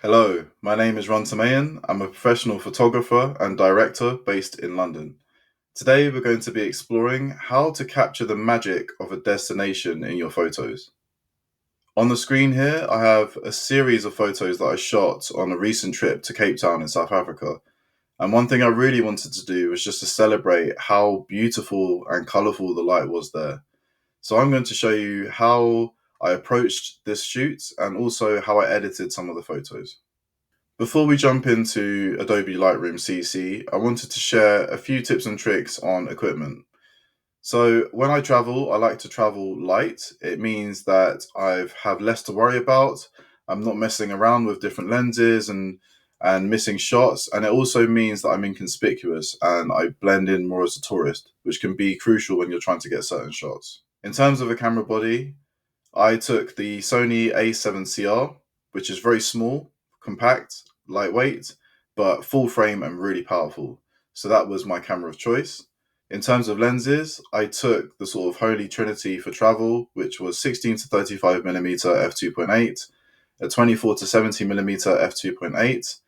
Hello, my name is Ron Timehin. I'm a professional photographer and director based in London. Today, we're going to be exploring how to capture the magic of a destination in your photos. On the screen here, I have a series of photos that I shot on a recent trip to Cape Town in South Africa. And one thing I really wanted to do was just to celebrate how beautiful and colourful the light was there. So I'm going to show you how I approached this shoot and also how I edited some of the photos. Before we jump into Adobe Lightroom CC, I wanted to share a few tips and tricks on equipment. So when I travel, I like to travel light. It means that I have less to worry about. I'm not messing around with different lenses and missing shots. And it also means that I'm inconspicuous and I blend in more as a tourist, which can be crucial when you're trying to get certain shots. In terms of a camera body, I took the Sony A7CR, which is very small, compact, lightweight, but full frame and really powerful. So that was my camera of choice. In terms of lenses, I took the sort of holy trinity for travel, which was 16 to 35mm f2.8, a 24 to 70mm f2.8,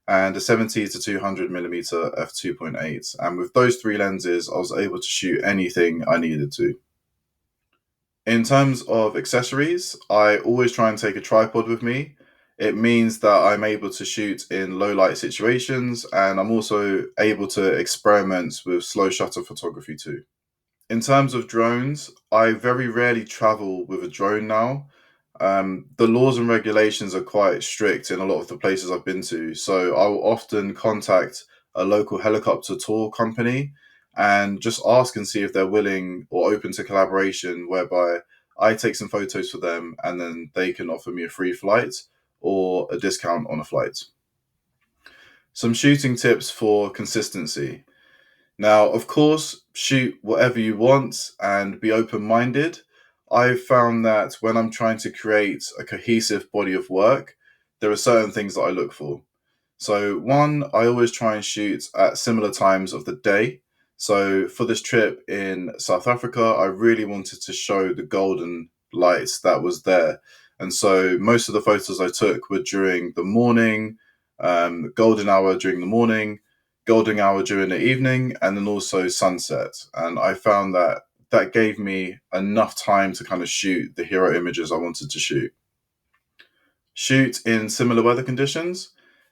and a 70 to 200mm f2.8. And with those three lenses, I was able to shoot anything I needed to. In terms of accessories, I always try and take a tripod with me. It means that I'm able to shoot in low light situations and I'm also able to experiment with slow shutter photography too. In terms of drones, I very rarely travel with a drone now. The laws and regulations are quite strict in a lot of the places I've been to, so I'll often contact a local helicopter tour company and just ask and see if they're willing or open to collaboration, whereby I take some photos for them and then they can offer me a free flight or a discount on a flight. Some shooting tips for consistency. Now, of course, shoot whatever you want and be open minded. I've found that when I'm trying to create a cohesive body of work, there are certain things that I look for. So, one, I always try and shoot at similar times of the day. So, for this trip in South Africa, I really wanted to show the golden lights that was there. And so, most of the photos I took were during the morning, golden hour during the morning, golden hour during the evening, and then also sunset. And I found that that gave me enough time to kind of shoot the hero images I wanted to shoot. Shoot in similar weather conditions.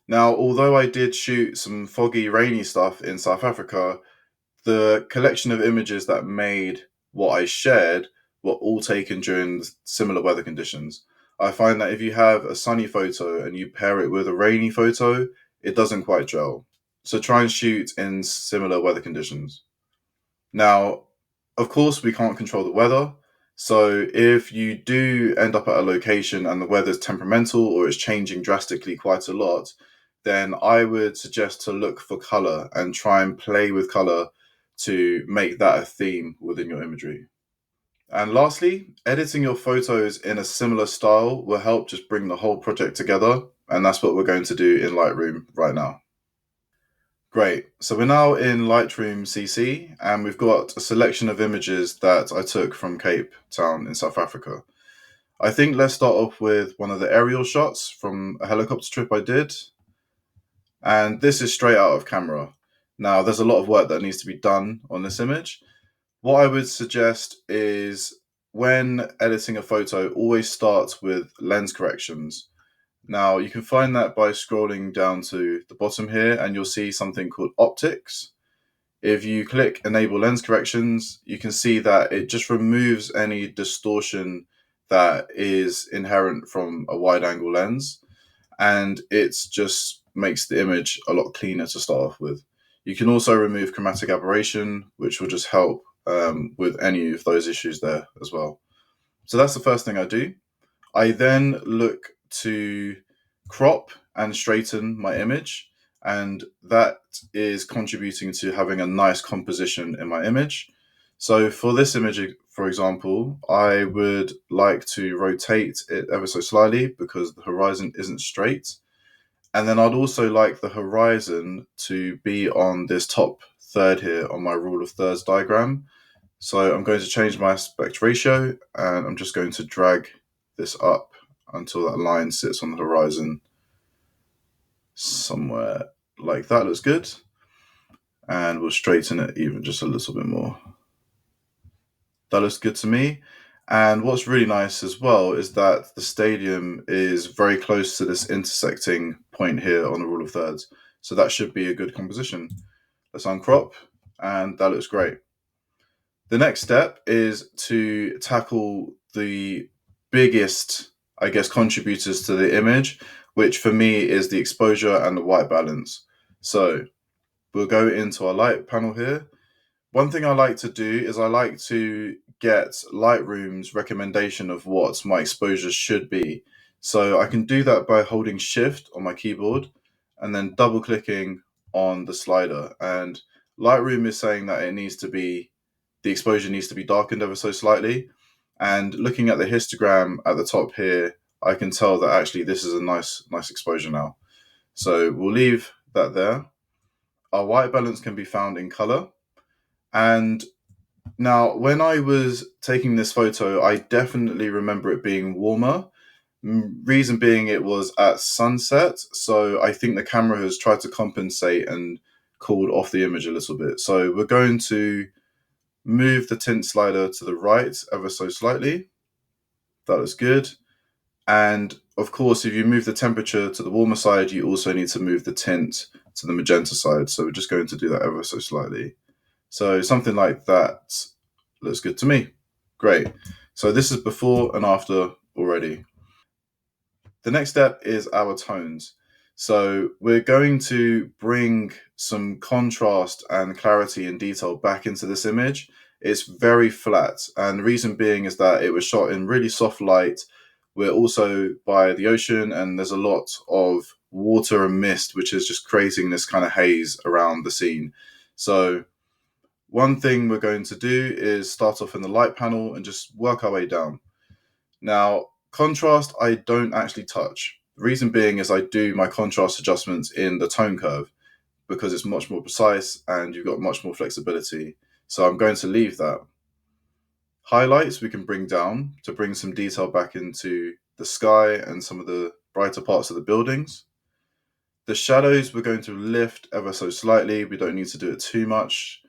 Now, although I did shoot some foggy, rainy stuff in South Africa, the collection of images that made what I shared were all taken during similar weather conditions. I find that if you have a sunny photo and you pair it with a rainy photo, it doesn't quite gel. So try and shoot in similar weather conditions. Now, of course, we can't control the weather. So if you do end up at a location and the weather's temperamental or it's changing drastically quite a lot, then I would suggest to look for color and try and play with color to make that a theme within your imagery. And lastly, editing your photos in a similar style will help just bring the whole project together. And that's what we're going to do in Lightroom right now. Great. So we're now in Lightroom CC and we've got a selection of images that I took from Cape Town in South Africa. I think let's start off with one of the aerial shots from a helicopter trip I did. And this is straight out of camera. Now, there's a lot of work that needs to be done on this image. What I would suggest is when editing a photo, always start with lens corrections. Now, you can find that by scrolling down to the bottom here, and you'll see something called optics. If you click enable lens corrections, you can see that it just removes any distortion that is inherent from a wide angle lens, and it just makes the image a lot cleaner to start off with. You can also remove chromatic aberration, which will just help with any of those issues there as well. So that's the first thing I do. I then look to crop and straighten my image, and that is contributing to having a nice composition in my image. So for this image, for example, I would like to rotate it ever so slightly because the horizon isn't straight. And then I'd also like the horizon to be on this top third here on my rule of thirds diagram. So I'm going to change my aspect ratio and I'm just going to drag this up until that line sits on the horizon. somewhere like that. Looks good. And we'll straighten it even just a little bit more. That looks good to me. And what's really nice as well is that the stadium is very close to this intersecting point here on the rule of thirds. So that should be a good composition. Let's uncrop, and that looks great. The next step is to tackle the biggest, I guess, contributors to the image, which for me is the exposure and the white balance. So we'll go into our light panel here. One thing I like to do is I like to get Lightroom's recommendation of what my exposures should be. So I can do that by holding Shift on my keyboard and then double clicking on the slider. And Lightroom is saying that the exposure needs to be darkened ever so slightly. And looking at the histogram at the top here, I can tell that actually this is a nice exposure now. So we'll leave that there. Our white balance can be found in color. And now, when I was taking this photo, I definitely remember it being warmer. Reason being, it was at sunset. So I think the camera has tried to compensate and cooled off the image a little bit. So we're going to move the tint slider to the right ever so slightly. That looks good. And of course, if you move the temperature to the warmer side, you also need to move the tint to the magenta side. So we're just going to do that ever so slightly. So something like that looks good to me. Great. So this is before and after already. The next step is our tones. So we're going to bring some contrast and clarity and detail back into this image. It's very flat, and the reason being is that it was shot in really soft light. We're also by the ocean, and there's a lot of water and mist, which is just creating this kind of haze around the scene. So one thing we're going to do is start off in the light panel and just work our way down. Now, contrast, I don't actually touch. The reason being is I do my contrast adjustments in the tone curve because it's much more precise and you've got much more flexibility. So I'm going to leave that. Highlights we can bring down to bring some detail back into the sky and some of the brighter parts of the buildings. The shadows we're going to lift ever so slightly. We don't need to do it too much.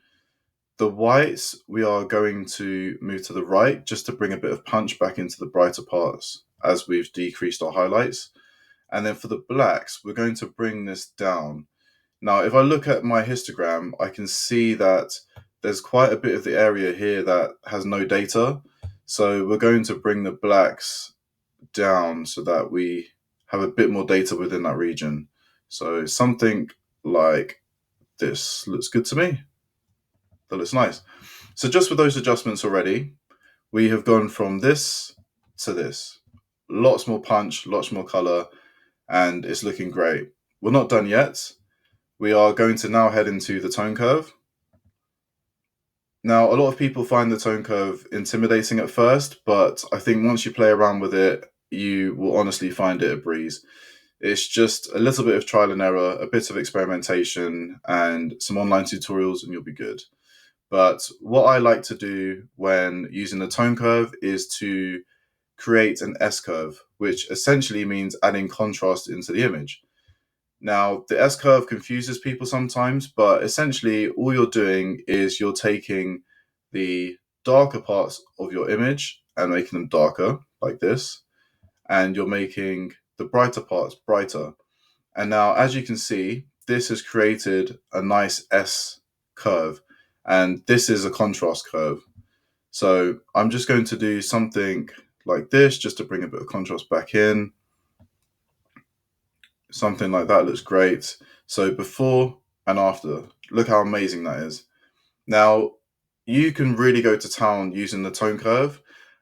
The whites, we are going to move to the right just to bring a bit of punch back into the brighter parts as we've decreased our highlights. And then for the blacks, we're going to bring this down. Now, if I look at my histogram, I can see that there's quite a bit of the area here that has no data. So we're going to bring the blacks down so that we have a bit more data within that region. So something like this looks good to me. That looks nice. So just with those adjustments already, we have gone from this to this. Lots more punch, lots more color, and it's looking great. We're not done yet. We are going to now head into the tone curve. Now, a lot of people find the tone curve intimidating at first, but I think once you play around with it, you will honestly find it a breeze. It's just a little bit of trial and error, a bit of experimentation, and some online tutorials, and you'll be good. But what I like to do when using the tone curve is to create an S-curve, which essentially means adding contrast into the image. Now, the S-curve confuses people sometimes, but essentially all you're doing is you're taking the darker parts of your image and making them darker, like this, and you're making the brighter parts brighter. And now, as you can see, this has created a nice S curve, and this is a contrast curve. So I'm just going to do something like this just to bring a bit of contrast back in. Something like that looks great. So before and after, look how amazing that is. Now, you can really go to town using the tone curve.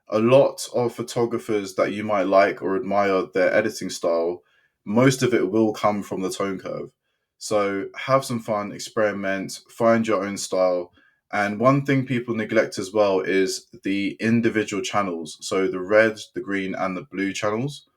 A lot of photographers that you might like or admire their editing style, most of it will come from the tone curve. So have some fun, experiment, find your own style. And one thing people neglect as well is the individual channels. So the red, the green, and the blue channels.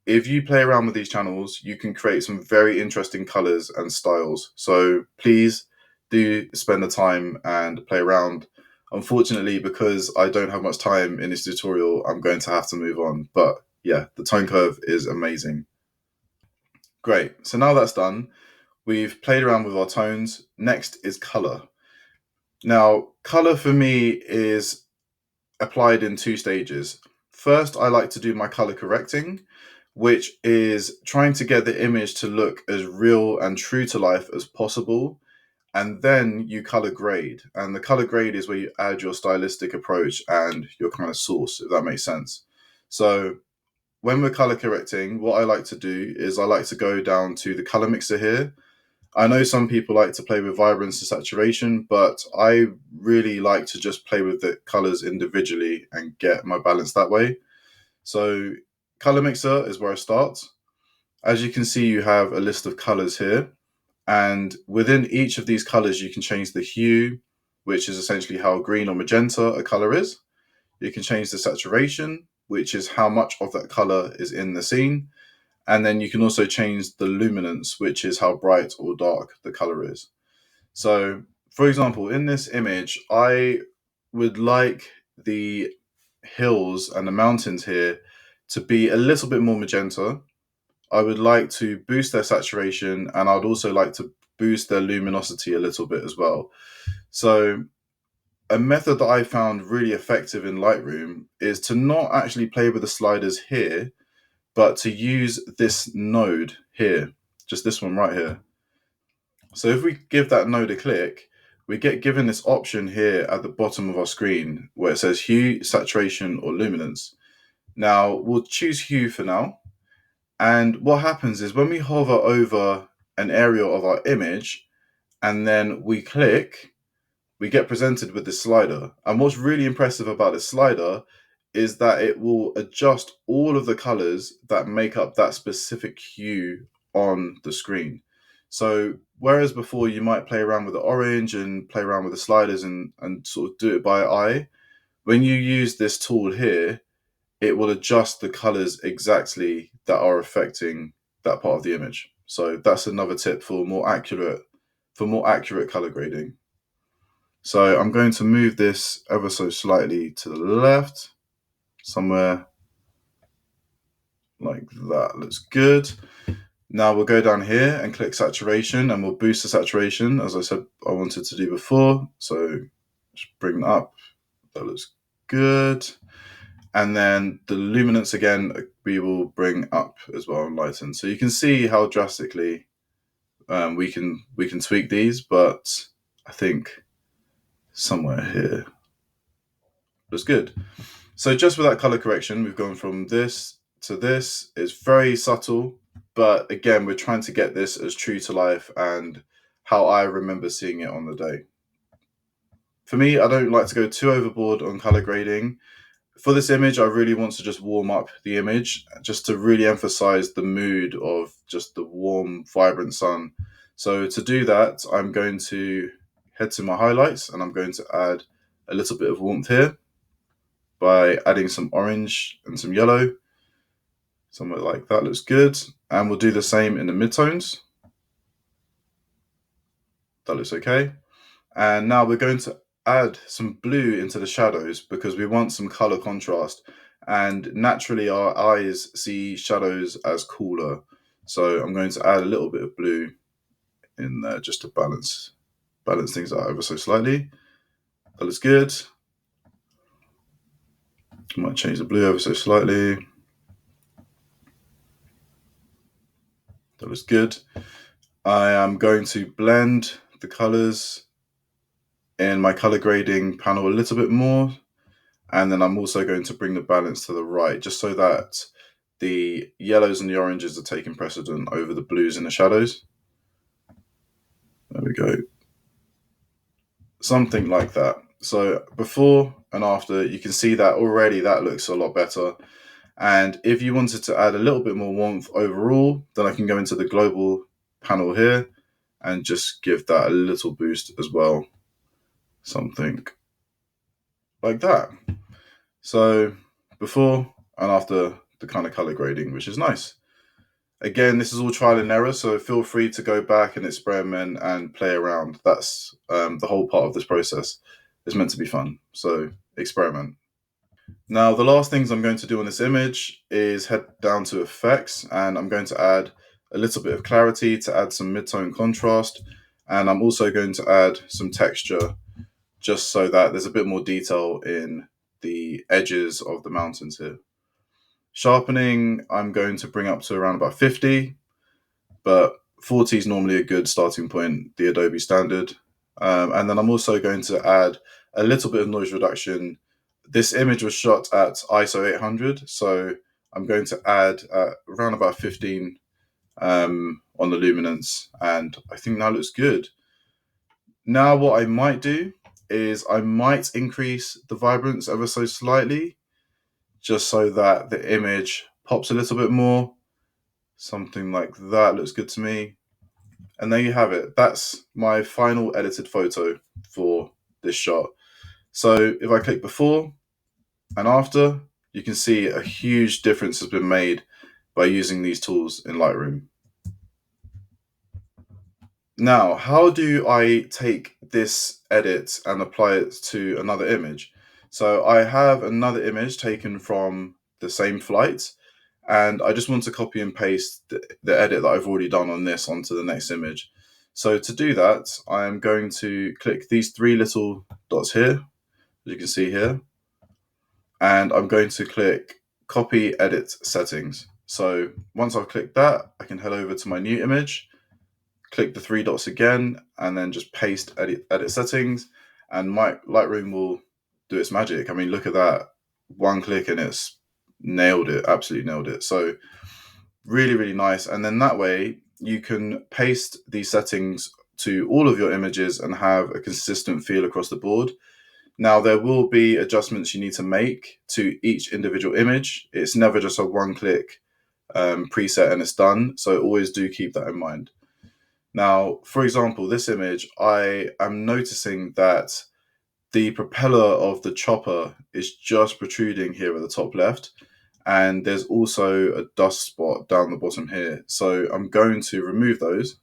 If you play around with these channels, you can create some very interesting colors and styles. So please do spend the time and play around. Unfortunately, because I don't have much time in this tutorial, I'm going to have to move on. But yeah, the tone curve is amazing. Great. So now that's done, we've played around with our tones. Next is color. Now, color for me is applied in two stages. First, I like to do my color correcting, which is trying to get the image to look as real and true to life as possible. And then you color grade. And the color grade is where you add your stylistic approach and your kind of source, if that makes sense. So when we're color correcting, what I like to do is I like to go down to the color mixer here. I know some people like to play with vibrance and saturation, but I really like to just play with the colors individually and get my balance that way. So color mixer is where I start. As you can see, you have a list of colors here. And within each of these colors, you can change the hue, which is essentially how green or magenta a color is. You can change the saturation, which is how much of that color is in the scene. And then you can also change the luminance, which is how bright or dark the color is. So, for example, in this image, I would like the hills and the mountains here to be a little bit more magenta. I would like to boost their saturation, and I'd also like to boost their luminosity a little bit as well. So, a method that I found really effective in Lightroom is to not actually play with the sliders here, but to use this node here, just this one right here. So if we give that node a click, we get given this option here at the bottom of our screen where it says hue, saturation, or luminance. Now we'll choose hue for now. And what happens is when we hover over an area of our image and then we click, we get presented with this slider. And what's really impressive about this slider is that it will adjust all of the colors that make up that specific hue on the screen. So whereas before you might play around with the orange and play around with the sliders and sort of do it by eye, when you use this tool here, it will adjust the colors exactly that are affecting that part of the image. So that's another tip for more accurate color grading. So I'm going to move this ever so slightly to the left, somewhere like that. Looks good. Now we'll go down here and click saturation and we'll boost the saturation, as I said I wanted to do before. So just bring that up. That looks good. And then the luminance again, we will bring up as well and lighten. So you can see how drastically we can tweak these, but I think somewhere here looks good. So just with that color correction, we've gone from this to this. It's very subtle, but again, we're trying to get this as true to life and how I remember seeing it on the day. For me, I don't like to go too overboard on color grading. For this image, I really want to just warm up the image, just to really emphasize the mood of just the warm, vibrant sun. So to do that, I'm going to head to my highlights and I'm going to add a little bit of warmth here by adding some orange and some yellow. Somewhere like that looks good. And we'll do the same in the midtones. That looks okay. And now we're going to add some blue into the shadows because we want some color contrast. And naturally our eyes see shadows as cooler. So I'm going to add a little bit of blue in there just to balance things out ever so slightly. That looks good. I might change the blue ever so slightly. That looks good. I am going to blend the colors in my color grading panel a little bit more. And then I'm also going to bring the balance to the right, just so that the yellows and the oranges are taking precedent over the blues and the shadows. There we go. Something like that. So before and after, you can see that already that looks a lot better. And if you wanted to add a little bit more warmth overall, then I can go into the global panel here and just give that a little boost as well. Something like that. So before and after the kind of color grading, which is nice. Again, this is all trial and error, so feel free to go back and experiment and play around. That's the whole part of this process. It's meant to be fun, so experiment. Now, the last things I'm going to do on this image is head down to effects, and I'm going to add a little bit of clarity to add some mid-tone contrast, and I'm also going to add some texture just so that there's a bit more detail in the edges of the mountains here. Sharpening, I'm going to bring up to around about 50, but 40 is normally a good starting point, the Adobe standard. And then I'm also going to add a little bit of noise reduction. This image was shot at ISO 800, so I'm going to add around about 15 on the luminance, and I think that looks good. Now what I might do is I might increase the vibrance ever so slightly, just so that the image pops a little bit more. Something like that looks good to me. And there you have it. That's my final edited photo for this shot. So if I click before and after, you can see a huge difference has been made by using these tools in Lightroom. Now, how do I take this edit and apply it to another image? So I have another image taken from the same flight, and I just want to copy and paste the edit that I've already done on this onto the next image. So to do that, I am going to click these three little dots here, as you can see here, and I'm going to click copy edit settings. So once I've clicked that, I can head over to my new image, click the three dots again, and then just paste edit settings, and my Lightroom will do its magic. I mean, look at that. One click and it's nailed it, absolutely nailed it. So really, really nice. And then that way you can paste these settings to all of your images and have a consistent feel across the board. Now, there will be adjustments you need to make to each individual image. It's never just a one-click preset and it's done. So always do keep that in mind. Now, for example, this image, I am noticing that the propeller of the chopper is just protruding here at the top left. And there's also a dust spot down the bottom here. So I'm going to remove those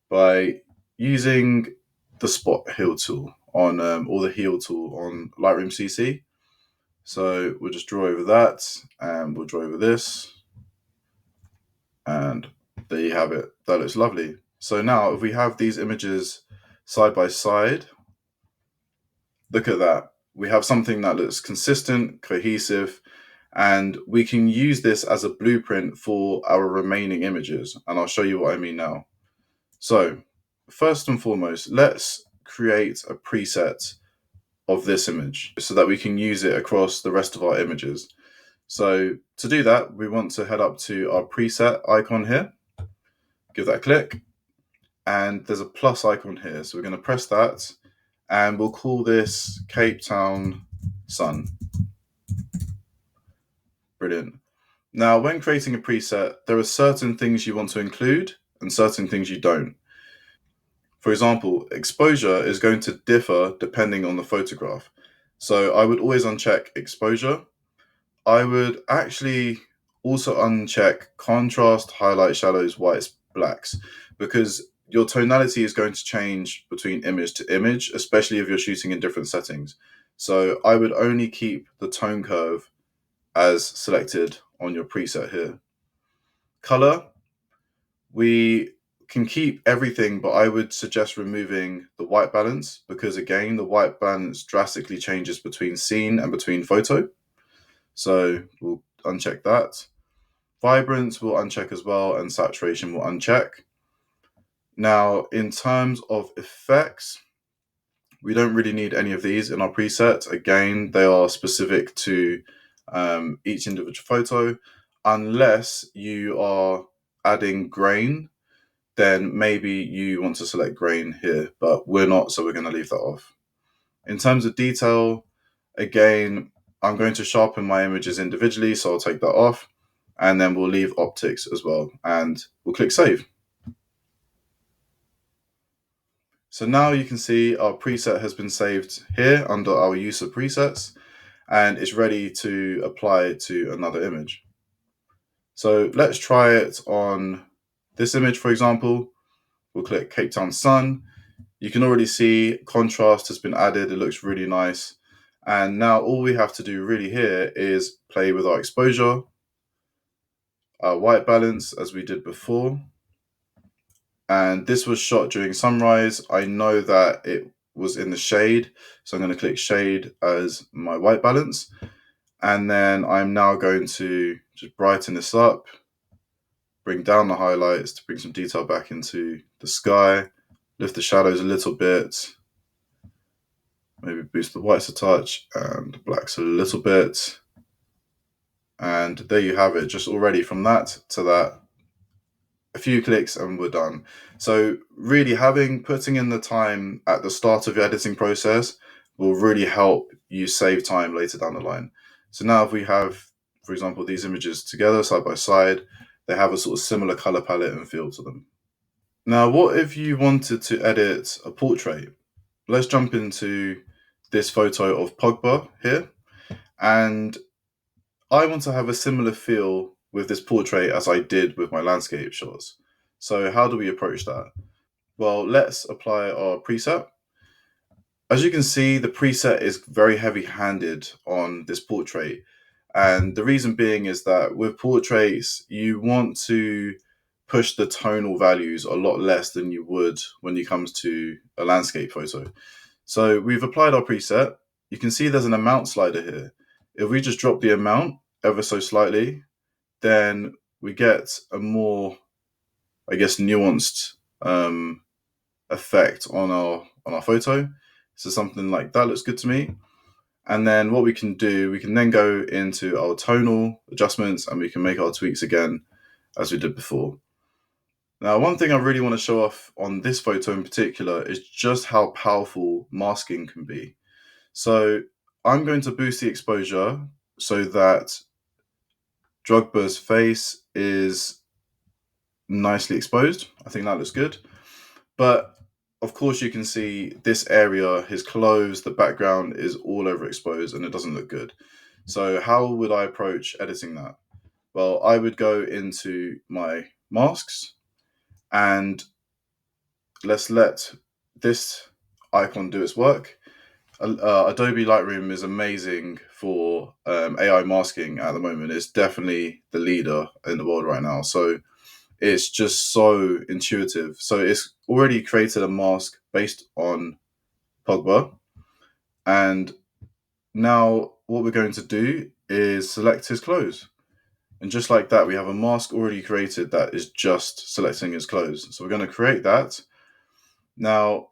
by using the spot heal tool on, or the heal tool on Lightroom CC. So we'll just draw over that, and we'll draw over this, and there you have it. That looks lovely. So now if we have these images side by side, look at that. We have something that looks consistent, cohesive, and we can use this as a blueprint for our remaining images. And I'll show you what I mean now. So first and foremost, let's create a preset of this image so that we can use it across the rest of our images. So to do that, we want to head up to our preset icon here, give that a click, and there's a plus icon here. So we're going to press that, and we'll call this Cape Town Sun. Brilliant. Now, when creating a preset, there are certain things you want to include and certain things you don't. For example, exposure is going to differ depending on the photograph. So I would always uncheck exposure. I would actually also uncheck contrast, highlight, shadows, whites, blacks, because your tonality is going to change between image to image, especially if you're shooting in different settings. So I would only keep the tone curve as selected on your preset here. Color, we can keep everything, but I would suggest removing the white balance because, again, the white balance drastically changes between scene and between photo. So we'll uncheck that. Vibrance we'll uncheck as well, and saturation we'll uncheck. Now, in terms of effects, we don't really need any of these in our preset. Again, they are specific to each individual photo. Unless you are adding grain, then maybe you want to select grain here, but we're not, so we're going to leave that off. In terms of detail, again, I'm going to sharpen my images individually, so I'll take that off, and then we'll leave optics as well, and we'll click save. So now you can see our preset has been saved here under our use of presets, and it's ready to apply to another image. So let's try it on this image, for example. We'll click Cape Town Sun. You can already see contrast has been added. It looks really nice. And now all we have to do really here is play with our exposure. white balance as we did before. And this was shot during sunrise. I know that it was in the shade, so I'm going to click shade as my white balance. And then I'm now going to just brighten this up, bring down the highlights to bring some detail back into the sky, lift the shadows a little bit, maybe boost the whites a touch and the blacks a little bit. And there you have it, just already from that to that, a few clicks and we're done. So really putting in the time at the start of your editing process will really help you save time later down the line. So now if we have, for example, these images together side by side, they have a sort of similar color palette and feel to them. Now, what if you wanted to edit a portrait? Let's jump into this photo of Pogba here. And I want to have a similar feel with this portrait as I did with my landscape shots. So how do we approach that? Well, let's apply our preset. As you can see, the preset is very heavy-handed on this portrait. And the reason being is that with portraits, you want to push the tonal values a lot less than you would when it comes to a landscape photo. So we've applied our preset. You can see there's an amount slider here. If we just drop the amount ever so slightly, then we get a more, I guess, nuanced effect on our photo. So something like that looks good to me. And then what we can do, we can then go into our tonal adjustments and we can make our tweaks again as we did before. Now, one thing I really want to show off on this photo in particular is just how powerful masking can be. So I'm going to boost the exposure so that Drogba's face is nicely exposed. I think that looks good. But of course you can see this area, his clothes, the background is all overexposed and it doesn't look good. So how would I approach editing that? Well, I would go into my masks and let's let this icon do its work. Adobe Lightroom is amazing for AI masking at the moment. It's definitely the leader in the world right now. So it's just so intuitive. So it's already created a mask based on Pogba. And now what we're going to do is select his clothes. And just like that, we have a mask already created that is just selecting his clothes. So we're going to create that. Now,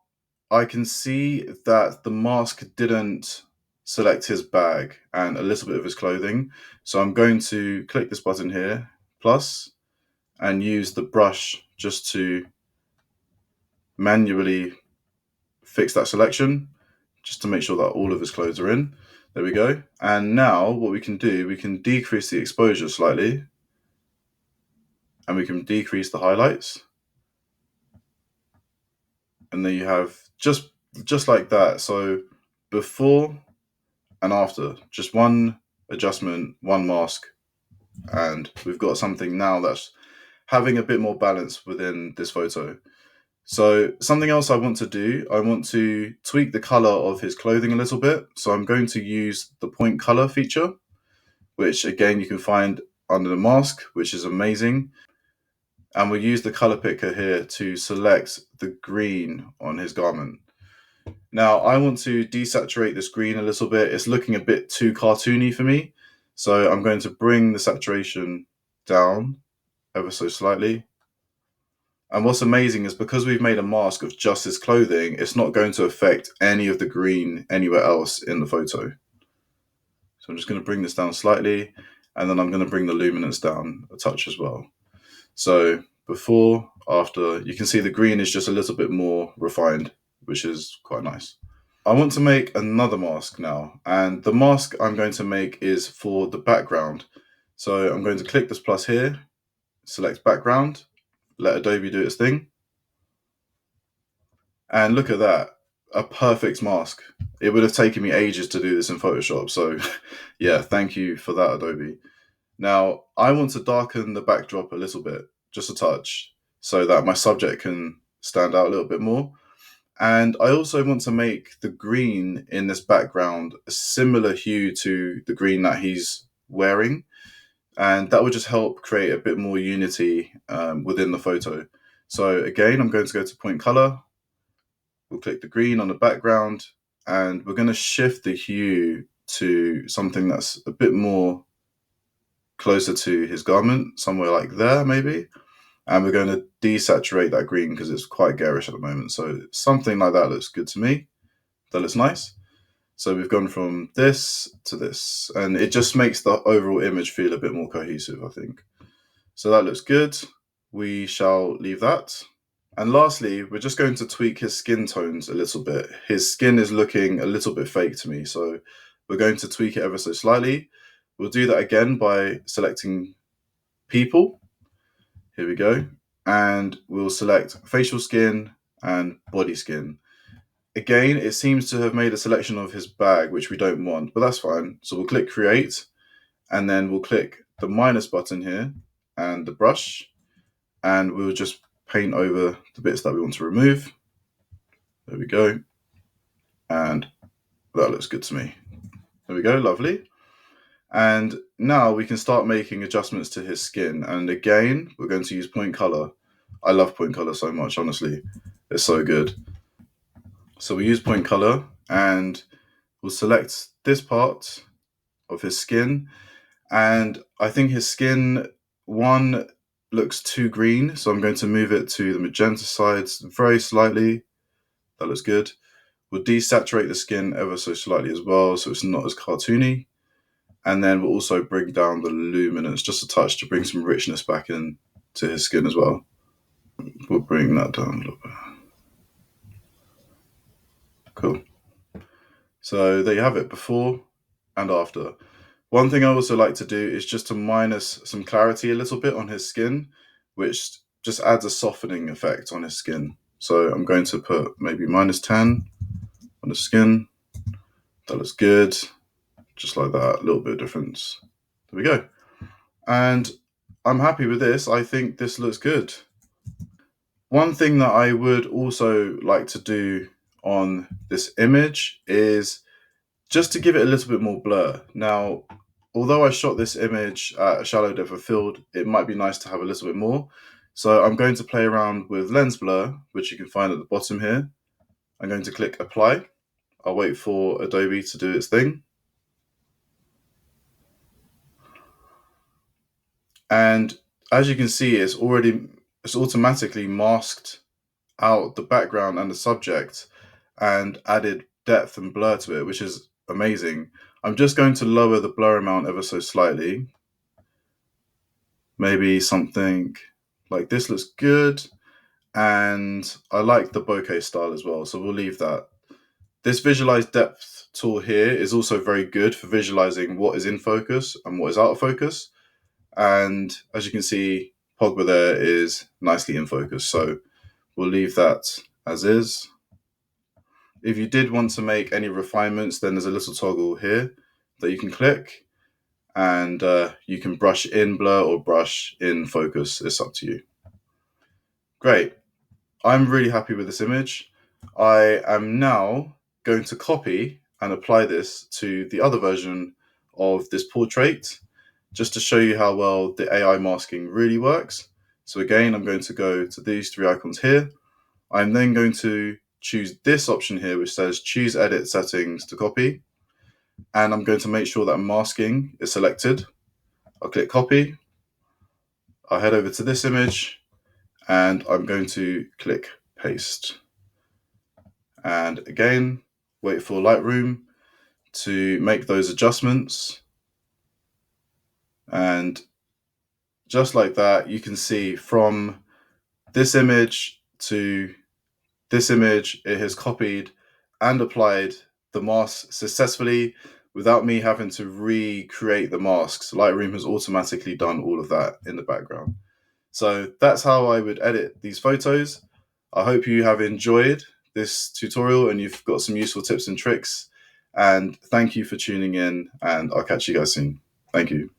I can see that the mask didn't select his bag and a little bit of his clothing. So I'm going to click this button here, plus, and use the brush just to manually fix that selection, just to make sure that all of his clothes are in. There we go. And now what we can do, we can decrease the exposure slightly and we can decrease the highlights. And then you have just like that. So before and after, just one adjustment, one mask, and we've got something now that's having a bit more balance within this photo. So something else I want to do, I want to tweak the color of his clothing a little bit. So I'm going to use the point color feature, which again you can find under the mask, which is amazing. And we'll use the color picker here to select the green on his garment. Now I want to desaturate this green a little bit. It's looking a bit too cartoony for me. So I'm going to bring the saturation down ever so slightly. And what's amazing is because we've made a mask of just his clothing, it's not going to affect any of the green anywhere else in the photo. So I'm just going to bring this down slightly, and then I'm going to bring the luminance down a touch as well. So before, after, you can see the green is just a little bit more refined, which is quite nice. I want to make another mask now, and the mask I'm going to make is for the background. So I'm going to click this plus here, select background, let Adobe do its thing. And look at that, a perfect mask. It would have taken me ages to do this in Photoshop. So yeah, thank you for that, Adobe. Now, I want to darken the backdrop a little bit, just a touch, so that my subject can stand out a little bit more. And I also want to make the green in this background a similar hue to the green that he's wearing. And that will just help create a bit more unity within the photo. So again, I'm going to go to point color. We'll click the green on the background, and we're going to shift the hue to something that's a bit more closer to his garment, somewhere like there maybe. And we're going to desaturate that green because it's quite garish at the moment. So something like that looks good to me. That looks nice. So we've gone from this to this, and it just makes the overall image feel a bit more cohesive, I think. So that looks good. We shall leave that. And lastly, we're just going to tweak his skin tones a little bit. His skin is looking a little bit fake to me, so we're going to tweak it ever so slightly. We'll do that again by selecting people. Here we go. And we'll select facial skin and body skin. Again, it seems to have made a selection of his bag, which we don't want, but that's fine. So we'll click create, and then we'll click the minus button here and the brush, and we'll just paint over the bits that we want to remove. There we go. And that looks good to me. There we go, lovely. And now we can start making adjustments to his skin. And again, we're going to use point color. I love point color so much, honestly. It's so good. So we use point color, and we'll select this part of his skin. And I think his skin, one, looks too green. So I'm going to move it to the magenta sides very slightly. That looks good. We'll desaturate the skin ever so slightly as well, so it's not as cartoony. And then we'll also bring down the luminance just a touch to bring some richness back in to his skin as well. We'll bring that down a little bit. Cool. So there you have it, before and after. One thing I also like to do is just to minus some clarity a little bit on his skin, which just adds a softening effect on his skin. So I'm going to put maybe -10 on the skin. That looks good. Just like that, a little bit of difference. There we go. And I'm happy with this. I think this looks good. One thing that I would also like to do on this image is just to give it a little bit more blur. Now, although I shot this image at a shallow depth of field, it might be nice to have a little bit more. So I'm going to play around with lens blur, which you can find at the bottom here. I'm going to click apply. I'll wait for Adobe to do its thing. And as you can see, it's automatically masked out the background and the subject and added depth and blur to it, which is amazing. I'm just going to lower the blur amount ever so slightly. Maybe something like this looks good. And I like the bokeh style as well, so we'll leave that. This visualize depth tool here is also very good for visualizing what is in focus and what is out of focus. And as you can see, Pogba there is nicely in focus. So we'll leave that as is. If you did want to make any refinements, then there's a little toggle here that you can click, and you can brush in blur or brush in focus. It's up to you. Great. I'm really happy with this image. I am now going to copy and apply this to the other version of this portrait, just to show you how well the AI masking really works. So again, I'm going to go to these three icons here. I'm then going to choose this option here, which says choose edit settings to copy. And I'm going to make sure that masking is selected. I'll click copy. I'll head over to this image, and I'm going to click paste. And again, wait for Lightroom to make those adjustments. And just like that, you can see from this image to this image, it has copied and applied the mask successfully without me having to recreate the masks. Lightroom has automatically done all of that in the background. So that's how I would edit these photos. I hope you have enjoyed this tutorial and you've got some useful tips and tricks. And thank you for tuning in, and I'll catch you guys soon. Thank you.